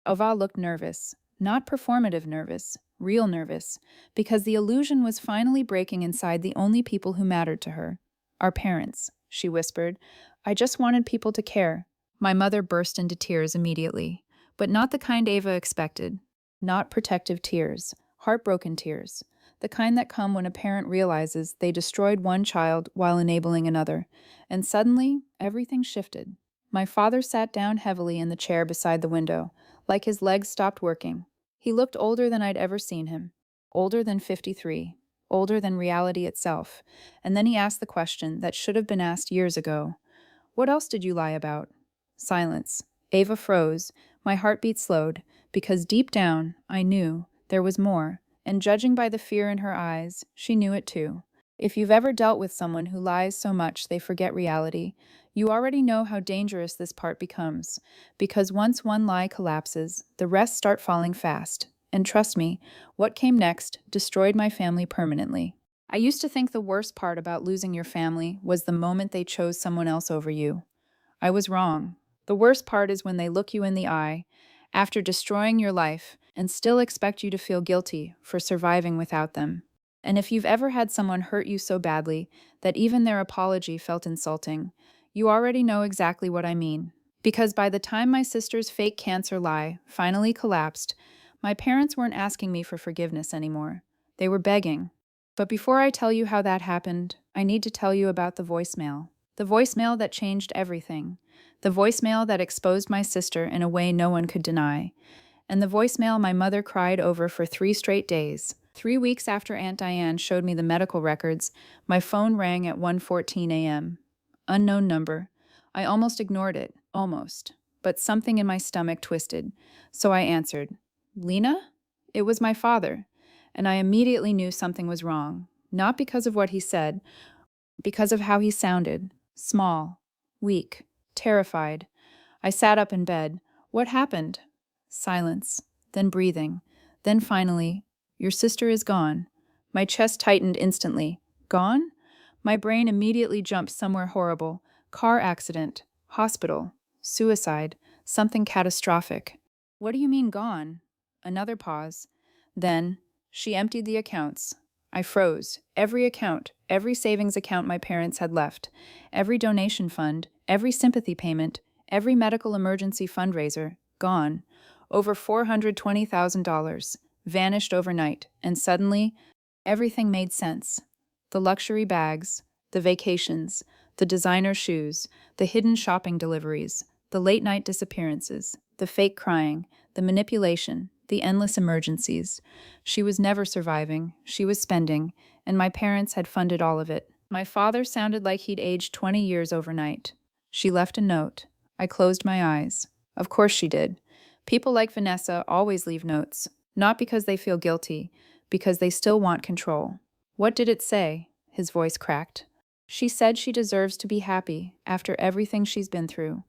Ava looked nervous, not performative nervous, real nervous, because the illusion was finally breaking inside the only people who mattered to her. Our parents, she whispered. I just wanted people to care. My mother burst into tears immediately, but not the kind Ava expected. Not protective tears, heartbroken tears, the kind that come when a parent realizes they destroyed one child while enabling another. And suddenly, everything shifted. My father sat down heavily in the chair beside the window, like his legs stopped working. He looked older than I'd ever seen him, older than 53, older than reality itself. And then he asked the question that should have been asked years ago. What else did you lie about? Silence. Ava froze. My heartbeat slowed, because deep down, I knew there was more, and judging by the fear in her eyes, she knew it too. If you've ever dealt with someone who lies so much they forget reality, you already know how dangerous this part becomes, because once one lie collapses, the rest start falling fast. And trust me, what came next destroyed my family permanently. I used to think the worst part about losing your family was the moment they chose someone else over you. I was wrong. The worst part is when they look you in the eye, after destroying your life, and still expect you to feel guilty for surviving without them. And if you've ever had someone hurt you so badly that even their apology felt insulting, you already know exactly what I mean. Because by the time my sister's fake cancer lie finally collapsed, my parents weren't asking me for forgiveness anymore. They were begging. But before I tell you how that happened, I need to tell you about the voicemail. The voicemail that changed everything. The voicemail that exposed my sister in a way no one could deny. And the voicemail my mother cried over for 3 straight days. 3 weeks after Aunt Diane showed me the medical records, my phone rang at 1:14 a.m. Unknown number. I almost ignored it, almost. But something in my stomach twisted, so I answered. Lena? It was my father, and I immediately knew something was wrong. Not because of what he said, because of how he sounded. Small, weak, terrified. I sat up in bed. What happened? Silence, then breathing, then finally, your sister is gone. My chest tightened instantly. Gone? My brain immediately jumped somewhere horrible. Car accident, hospital, suicide, something catastrophic. What do you mean gone? Another pause. Then, she emptied the accounts. I froze. Every account, every savings account my parents had left, every donation fund, every sympathy payment, every medical emergency fundraiser, gone. Over $420,000, vanished overnight, and suddenly, everything made sense. The luxury bags, the vacations, the designer shoes, the hidden shopping deliveries, the late-night disappearances, the fake crying, the manipulation, the endless emergencies. She was never surviving, she was spending, and my parents had funded all of it. My father sounded like he'd aged 20 years overnight. She left a note. I closed my eyes. Of course she did. People like Vanessa always leave notes, not because they feel guilty, because they still want control. What did it say? His voice cracked. She said she deserves to be happy after everything she's been through.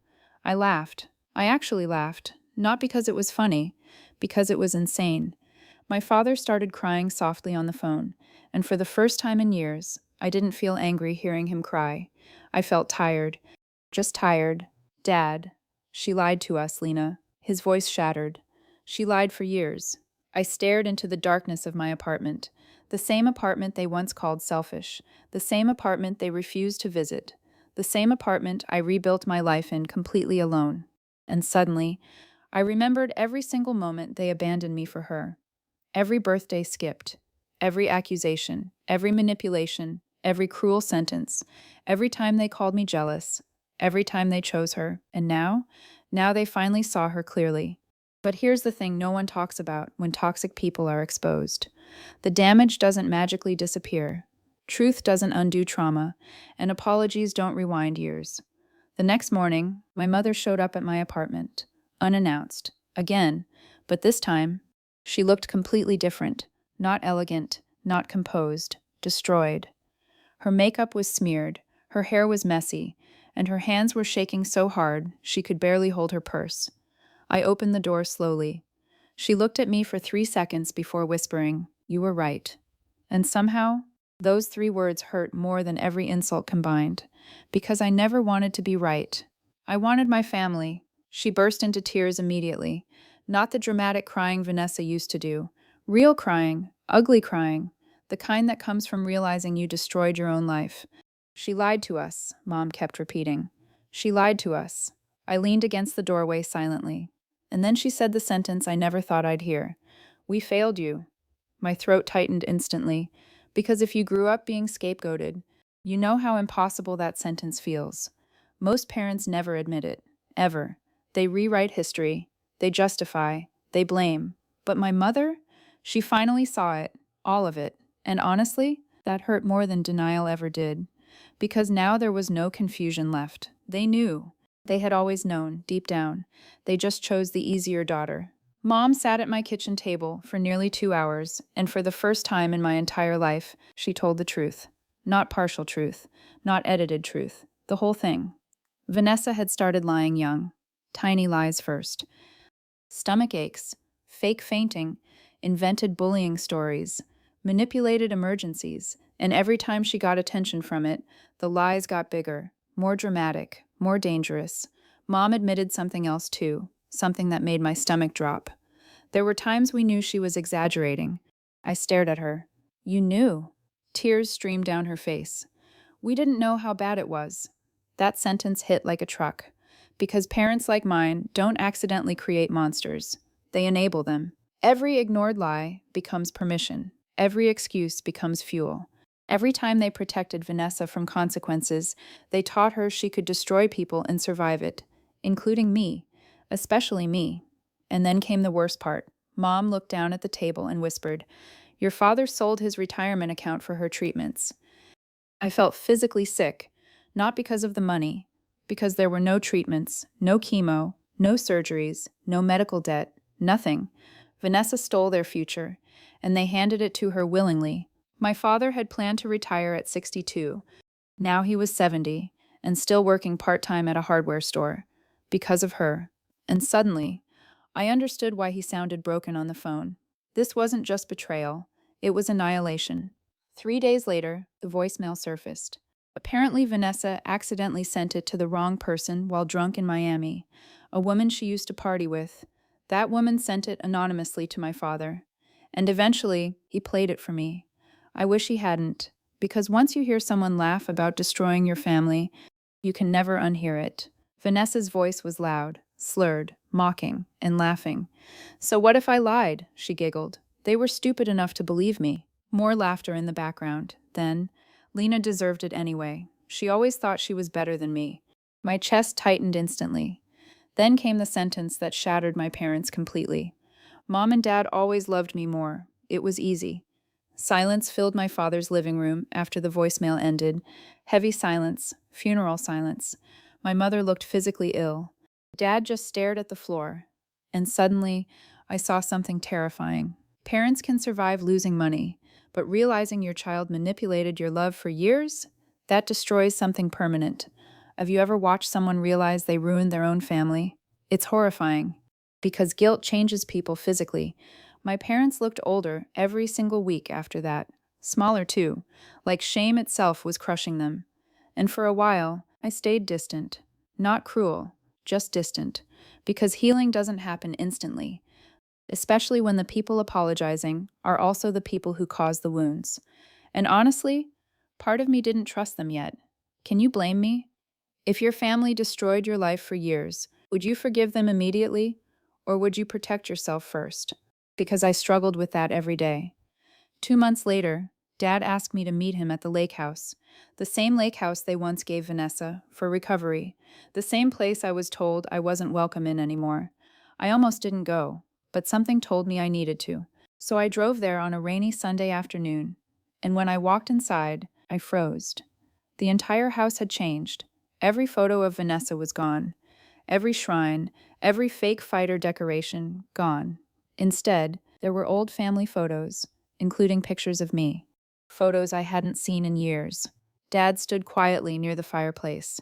I laughed. I actually laughed, not because it was funny, because it was insane. My father started crying softly on the phone, and for the first time in years, I didn't feel angry hearing him cry. I felt tired. Just tired. Dad. She lied to us, Lena. His voice shattered. She lied for years. I stared into the darkness of my apartment. The same apartment they once called selfish. The same apartment they refused to visit. The same apartment I rebuilt my life in completely alone. And suddenly, I remembered every single moment they abandoned me for her. Every birthday skipped. Every accusation. Every manipulation. Every cruel sentence. Every time they called me jealous. Every time they chose her. And now they finally saw her clearly. But here's the thing no one talks about when toxic people are exposed. The damage doesn't magically disappear. Truth doesn't undo trauma, and apologies don't rewind years. The next morning, my mother showed up at my apartment, unannounced, again, but this time, she looked completely different, not elegant, not composed, destroyed. Her makeup was smeared, her hair was messy, and her hands were shaking so hard she could barely hold her purse. I opened the door slowly. She looked at me for 3 seconds before whispering, "You were right." And somehow, those 3 words hurt more than every insult combined, because I never wanted to be right. I wanted my family. She burst into tears immediately. Not the dramatic crying Vanessa used to do. Real crying, ugly crying, the kind that comes from realizing you destroyed your own life. She lied to us, Mom kept repeating. She lied to us. I leaned against the doorway silently. And then she said the sentence I never thought I'd hear. "We failed you." My throat tightened instantly, because if you grew up being scapegoated, you know how impossible that sentence feels. Most parents never admit it, ever. They rewrite history, they justify, they blame. But my mother? She finally saw it, all of it. And honestly, that hurt more than denial ever did. Because now there was no confusion left. They knew. They had always known, deep down. They just chose the easier daughter. Mom sat at my kitchen table for nearly 2 hours, and for the first time in my entire life, she told the truth. Not partial truth, not edited truth, the whole thing. Vanessa had started lying young. Tiny lies first. Stomach aches, fake fainting, invented bullying stories, manipulated emergencies, and every time she got attention from it, the lies got bigger, more dramatic, more dangerous. Mom admitted something else too, something that made my stomach drop. There were times we knew she was exaggerating. I stared at her. "You knew." Tears streamed down her face. "We didn't know how bad it was." That sentence hit like a truck. Because parents like mine don't accidentally create monsters. They enable them. Every ignored lie becomes permission. Every excuse becomes fuel. Every time they protected Vanessa from consequences, they taught her she could destroy people and survive it, including me, especially me. And then came the worst part. Mom looked down at the table and whispered, "Your father sold his retirement account for her treatments." I felt physically sick, not because of the money, because there were no treatments, no chemo, no surgeries, no medical debt, nothing. Vanessa stole their future, and they handed it to her willingly. My father had planned to retire at 62. Now he was 70, and still working part-time at a hardware store. Because of her. And suddenly, I understood why he sounded broken on the phone. This wasn't just betrayal, it was annihilation. 3 days later, the voicemail surfaced. Apparently, Vanessa accidentally sent it to the wrong person while drunk in Miami, a woman she used to party with. That woman sent it anonymously to my father. And eventually, he played it for me. I wish he hadn't, because once you hear someone laugh about destroying your family, you can never unhear it. Vanessa's voice was loud, slurred, mocking, and laughing. "So what if I lied?" she giggled. "They were stupid enough to believe me." More laughter in the background. Then, "Lena deserved it anyway. She always thought she was better than me." My chest tightened instantly. Then came the sentence that shattered my parents completely. "Mom and Dad always loved me more. It was easy." Silence filled my father's living room after the voicemail ended. Heavy silence, funeral silence. My mother looked physically ill. Dad just stared at the floor. And suddenly, I saw something terrifying. Parents can survive losing money, but realizing your child manipulated your love for years? That destroys something permanent. Have you ever watched someone realize they ruined their own family? It's horrifying. Because guilt changes people physically. My parents looked older every single week after that. Smaller too, like shame itself was crushing them. And for a while, I stayed distant. Not cruel, just distant. Because healing doesn't happen instantly, especially when the people apologizing are also the people who caused the wounds. And honestly, part of me didn't trust them yet. Can you blame me? If your family destroyed your life for years, would you forgive them immediately? Or would you protect yourself first? Because I struggled with that every day. 2 months later, Dad asked me to meet him at the lake house, the same lake house they once gave Vanessa, for recovery, the same place I was told I wasn't welcome in anymore. I almost didn't go, but something told me I needed to. So I drove there on a rainy Sunday afternoon, and when I walked inside, I froze. The entire house had changed. Every photo of Vanessa was gone. Every shrine, every fake fighter decoration, gone. Instead, there were old family photos, including pictures of me. Photos I hadn't seen in years. Dad stood quietly near the fireplace,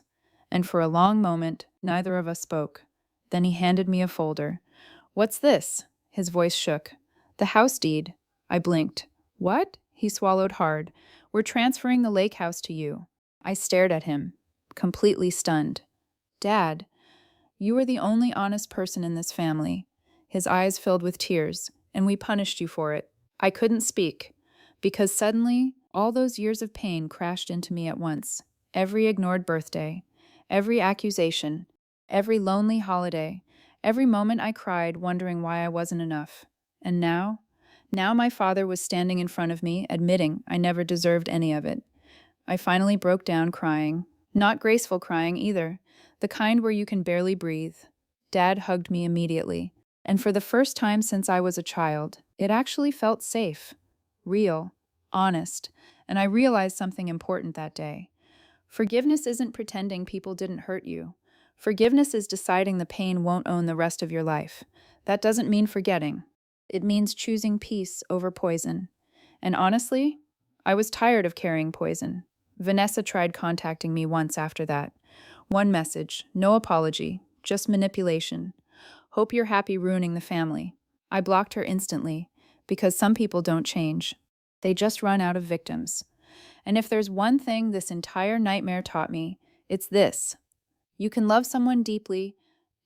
and for a long moment, neither of us spoke. Then he handed me a folder. "What's this?" His voice shook. "The house deed." I blinked. "What?" He swallowed hard. "We're transferring the lake house to you." I stared at him, completely stunned. "Dad, you were the only honest person in this family." His eyes filled with tears, "and we punished you for it." I couldn't speak, because suddenly, all those years of pain crashed into me at once. Every ignored birthday, every accusation, every lonely holiday, every moment I cried wondering why I wasn't enough. And now my father was standing in front of me, admitting I never deserved any of it. I finally broke down crying. Not graceful crying either, the kind where you can barely breathe. Dad hugged me immediately, and for the first time since I was a child, it actually felt safe, real, honest, and I realized something important that day. Forgiveness isn't pretending people didn't hurt you. Forgiveness is deciding the pain won't own the rest of your life. That doesn't mean forgetting. It means choosing peace over poison. And honestly, I was tired of carrying poison. Vanessa tried contacting me once after that. One message, no apology, just manipulation. "Hope you're happy ruining the family." I blocked her instantly, because some people don't change. They just run out of victims. And if there's one thing this entire nightmare taught me, it's this: you can love someone deeply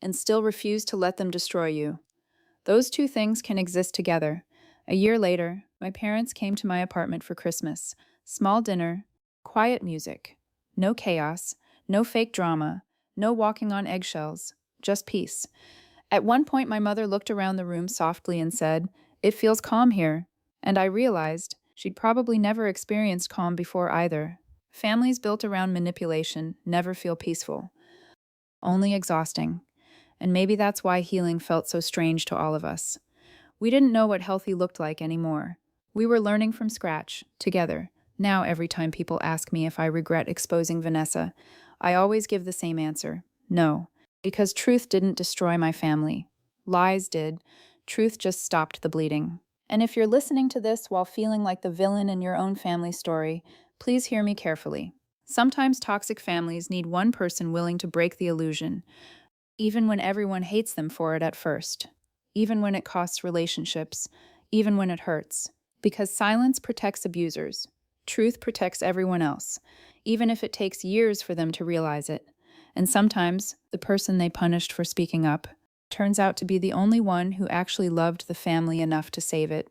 and still refuse to let them destroy you. Those two things can exist together. A year later, my parents came to my apartment for Christmas. Small dinner, quiet music. No chaos, no fake drama, no walking on eggshells, just peace. At one point, my mother looked around the room softly and said, "It feels calm here." And I realized she'd probably never experienced calm before either. Families built around manipulation never feel peaceful, only exhausting. And maybe that's why healing felt so strange to all of us. We didn't know what healthy looked like anymore. We were learning from scratch, together. Now, every time people ask me if I regret exposing Vanessa, I always give the same answer: no. Because truth didn't destroy my family. Lies did. Truth just stopped the bleeding. And if you're listening to this while feeling like the villain in your own family story, please hear me carefully. Sometimes toxic families need one person willing to break the illusion, even when everyone hates them for it at first, even when it costs relationships, even when it hurts. Because silence protects abusers. Truth protects everyone else, even if it takes years for them to realize it. And sometimes, the person they punished for speaking up turns out to be the only one who actually loved the family enough to save it.